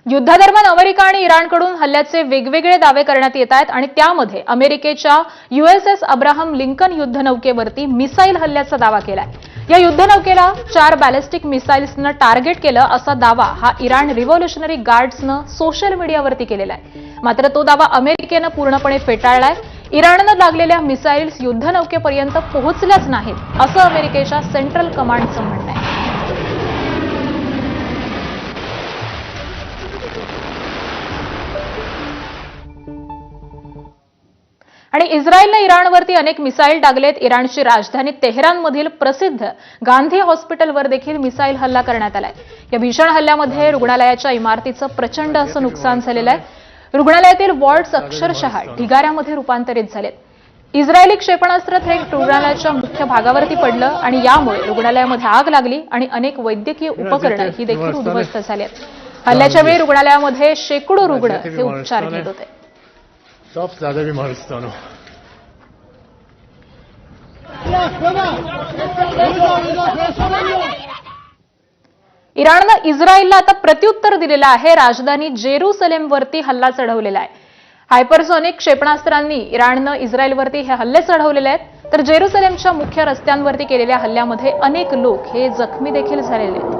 युद्धादरम्यान अमेरिका आणि इराणकडून हल्ल्याचे वेगवेगळे दावे करण्यात येत आहेत आणि त्यामध्ये अमेरिकेच्या USS अब्राहम लिंकन युद्धनौकेवरती मिसाईल हल्ल्याचा दावा केलाय। या युद्धनौकेला 4 बॅलिस्टिक मिसाईल्सनं टार्गेट केलं असा दावा हा इराण रिव्होल्युशनरी गार्ड्सनं सोशल मीडियावरती केलेला आहे। मात्र तो दावा अमेरिकेनं पूर्णपणे फेटाळलाय। इराणनं लागलेल्या मिसाईल्स युद्धनौकेपर्यंत पोहोचल्याच नाहीत असं अमेरिकेच्या सेंट्रल कमांडचं म्हणणं आहे। आणि इस्रायलने इराणवरती अनेक मिसाईल डागलेत। इराणची राजधानी तेहरानमधील प्रसिद्ध गांधी हॉस्पिटलवर देखील मिसाईल हल्ला करण्यात आलाय। या भीषण हल्ल्यामध्ये रुग्णालयाच्या इमारतीचं प्रचंड असं नुकसान झालेलं आहे। रुग्णालयातील वॉर्ड्स अक्षरशः ढिगाऱ्यामध्ये रूपांतरित झालेत। इस्रायली क्षेपणास्त्र थेट रुग्णालयाच्या मुख्य भागावरती पडलं आणि यामुळे रुग्णालयामध्ये आग लागली आणि अनेक वैद्यकीय उपकरणं ही देखील उद्ध्वस्त झाली आहेत। हल्ल्याच्या वेळी रुग्णालयामध्ये शेकडो रुग्ण हे उपचार घेत होते। सब ज्यादा बीमारिस्तान हो। इराणनं इस्रायलला आता प्रत्युत्तर दिलेलं आहे। राजधानी जेरुसलेमवरती हल्ला चढवलेला आहे। हायपरसोनिक क्षेपणास्त्रांनी इराणनं इस्रायलवरती हे हल्ले चढवलेले आहेत। तर जेरुसलेमच्या मुख्य रस्त्यांवरती केलेल्या हल्ल्यामध्ये अनेक लोक हे जखमी देखील झालेले आहेत।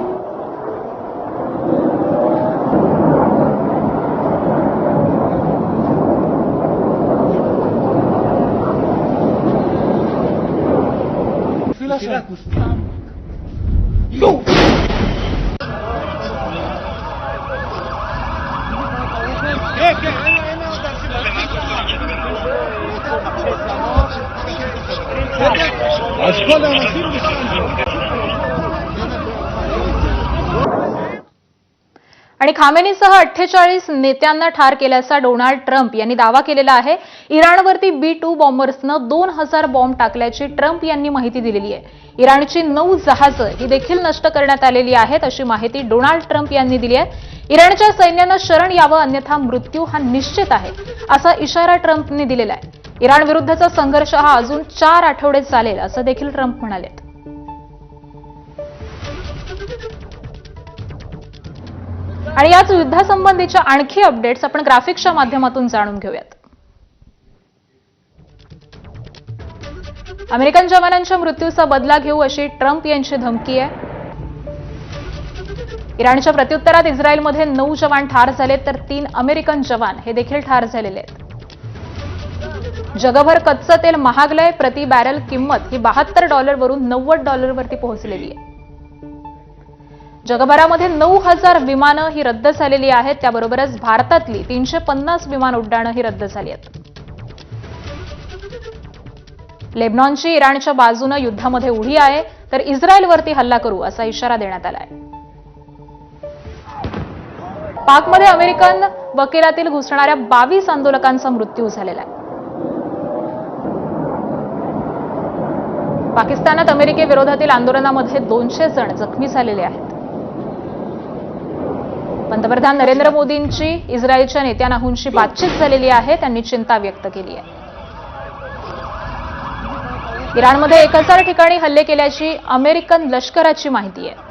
आणि खामेनीसह 48 नेत्यांना ठार केल्याचा डोनाल्ड ट्रम्प यांनी दावा केलेला आहे। इराणवरती B-2 बॉम्बर्सनं 2000 बॉम्ब टाकल्याची ट्रम्प यांनी माहिती दिलेली आहे। इराणची 9 जहाजं ही देखील नष्ट करण्यात आलेली आहेत अशी माहिती डोनाल्ड ट्रम्प यांनी दिली आहे। इराणच्या सैन्यानं शरण यावं अन्यथा मृत्यू हा निश्चित आहे असा इशारा ट्रम्पने दिलेला आहे। इराण विरुद्धचा संघर्ष हा अजून 4 आठवडे चालेल असं देखील ट्रम्प म्हणाले। आणि याच युद्धासंबंधीच्या आणखी अपडेट्स आपण ग्राफिक्सच्या माध्यमातून जाणून घेऊयात। अमेरिकन जवानांच्या मृत्यूचा बदला घेऊ अशी ट्रम्प यांची धमकी आहे। इराणच्या प्रत्युत्तरात इस्रायलमध्ये 9 जवान ठार झाले तर 3 अमेरिकन जवान हे देखील ठार झालेले आहेत। जगभर कच्चं तेल महागलंय। प्रति बॅरल किंमत ही $72 वरून $90 वरती पोहोचलेली आहे। जगभरामध्ये 9000 विमानं ही रद्द झालेली आहेत। त्याबरोबरच भारतातली 350 विमान उड्डाणं ही रद्द झाली आहेत। लेबनॉनची इराणच्या बाजूनं युद्धामध्ये उडी आहे तर इस्रायलवरती हल्ला करू असा इशारा देण्यात आलाय। पाकमध्ये अमेरिकन वकिलातील घुसणाऱ्या 22 आंदोलकांचा मृत्यू झालेला आहे। पाकिस्तानात अमेरिकेविरोधातील आंदोलनामध्ये 200 जण जखमी झालेले आहेत। पंतप्रधान नरेंद्र मोदींची इस्रायलच्या नेत्यानाहूंशी बातचीत झालेली आहे। त्यांनी चिंता व्यक्त केली आहे। इराणमध्ये 1000 ठिकाणी हल्ले केल्याची अमेरिकन लष्कराची माहिती आहे।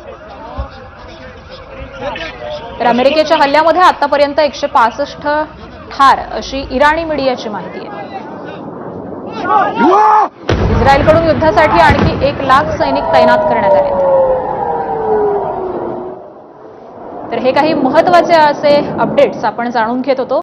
तर अमेरिकेच्या हल्ल्यामध्ये आतापर्यंत 165 ठार अशी इराणी मीडियाची माहिती आहे। इस्रायलकडून युद्धासाठी आणखी 1 लाख सैनिक तैनात करण्यात आले। तर हे काही महत्त्वाचे असे अपडेट्स आपण जाणून घेत होतो।